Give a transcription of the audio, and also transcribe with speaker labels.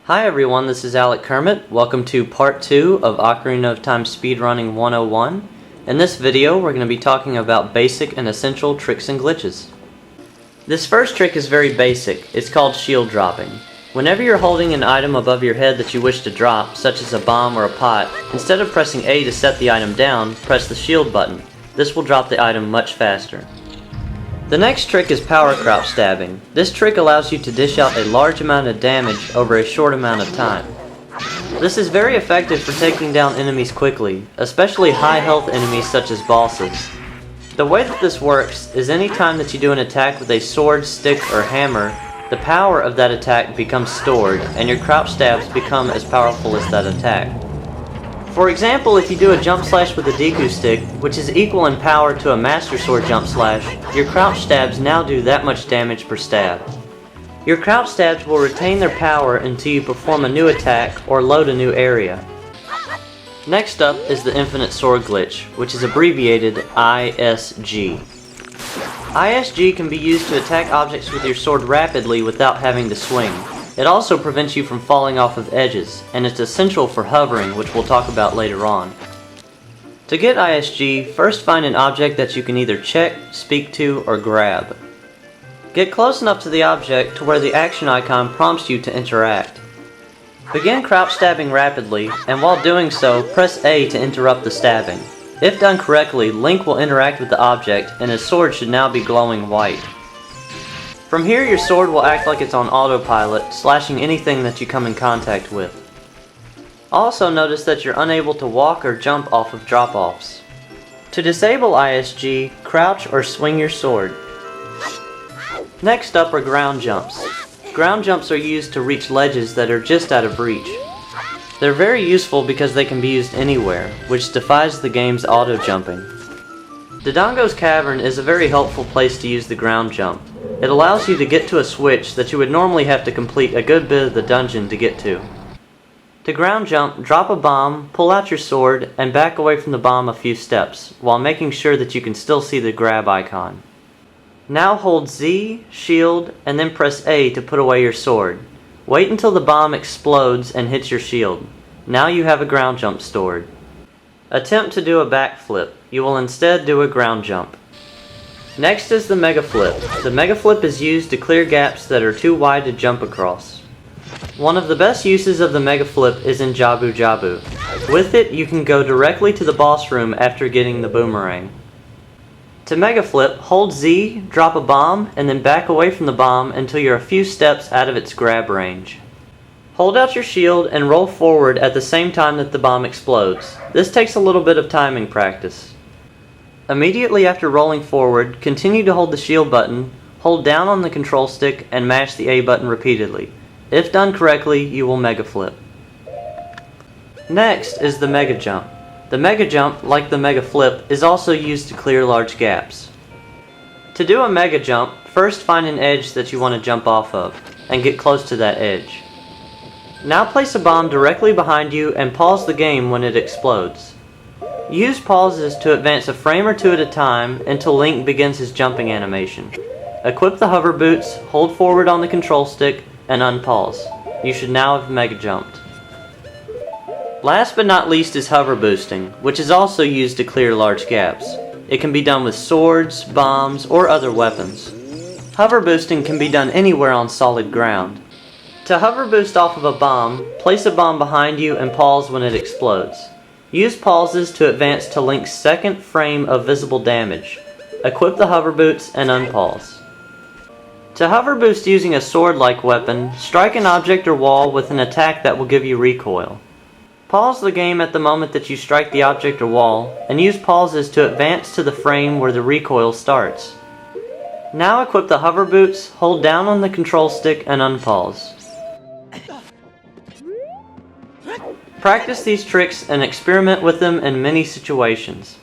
Speaker 1: Hi everyone, this is aleckermit. Welcome to part 2 of Ocarina of Time Speedrunning 101. In this video, we're going to be talking about basic and essential tricks and glitches. This first trick is very basic. It's called shield dropping. Whenever you're holding an item above your head that you wish to drop, such as a bomb or a pot, instead of pressing A to set the item down, press the shield button. This will drop the item much faster. The next trick is power crouch stabbing. This trick allows you to dish out a large amount of damage over a short amount of time. This is very effective for taking down enemies quickly, especially high health enemies such as bosses. The way that this works is any time that you do an attack with a sword, stick, or hammer, the power of that attack becomes stored, and your crouch stabs become as powerful as that attack. For example, if you do a jump slash with a Deku stick, which is equal in power to a Master Sword jump slash, your crouch stabs now do that much damage per stab. Your crouch stabs will retain their power until you perform a new attack or load a new area. Next up is the Infinite Sword Glitch, which is abbreviated ISG. ISG can be used to attack objects with your sword rapidly without having to swing. It also prevents you from falling off of edges, and it's essential for hovering, which we'll talk about later on. To get ISG, first find an object that you can either check, speak to, or grab. Get close enough to the object to where the action icon prompts you to interact. Begin crouch stabbing rapidly, and while doing so, press A to interrupt the stabbing. If done correctly, Link will interact with the object, and his sword should now be glowing white. From here, your sword will act like it's on autopilot, slashing anything that you come in contact with. Also notice that you're unable to walk or jump off of drop-offs. To disable ISG, crouch or swing your sword. Next up are ground jumps. Ground jumps are used to reach ledges that are just out of reach. They're very useful because they can be used anywhere, which defies the game's auto-jumping. Dodongo's Cavern is a very helpful place to use the ground jump. It allows you to get to a switch that you would normally have to complete a good bit of the dungeon to get to. To ground jump, drop a bomb, pull out your sword, and back away from the bomb a few steps, while making sure that you can still see the grab icon. Now hold Z, shield, and then press A to put away your sword. Wait until the bomb explodes and hits your shield. Now you have a ground jump stored. Attempt to do a backflip. You will instead do a ground jump. Next is the Mega Flip. The Mega Flip is used to clear gaps that are too wide to jump across. One of the best uses of the Mega Flip is in Jabu Jabu. With it, you can go directly to the boss room after getting the boomerang. To Mega Flip, hold Z, drop a bomb, and then back away from the bomb until you're a few steps out of its grab range. Hold out your shield and roll forward at the same time that the bomb explodes. This takes a little bit of timing practice. Immediately after rolling forward, continue to hold the shield button, hold down on the control stick, and mash the A button repeatedly. If done correctly, you will Mega Flip. Next is the Mega Jump. The Mega Jump, like the Mega Flip, is also used to clear large gaps. To do a Mega Jump, first find an edge that you want to jump off of, and get close to that edge. Now place a bomb directly behind you and pause the game when it explodes. Use pauses to advance a frame or two at a time until Link begins his jumping animation. Equip the hover boots, hold forward on the control stick, and unpause. You should now have Mega Jumped. Last but not least is hover boosting, which is also used to clear large gaps. It can be done with swords, bombs, or other weapons. Hover boosting can be done anywhere on solid ground. To hover boost off of a bomb, place a bomb behind you and pause when it explodes. Use pauses to advance to Link's second frame of visible damage. Equip the hover boots and unpause. To hover boost using a sword-like weapon, strike an object or wall with an attack that will give you recoil. Pause the game at the moment that you strike the object or wall, and use pauses to advance to the frame where the recoil starts. Now equip the hover boots, hold down on the control stick, and unpause. Practice these tricks and experiment with them in many situations.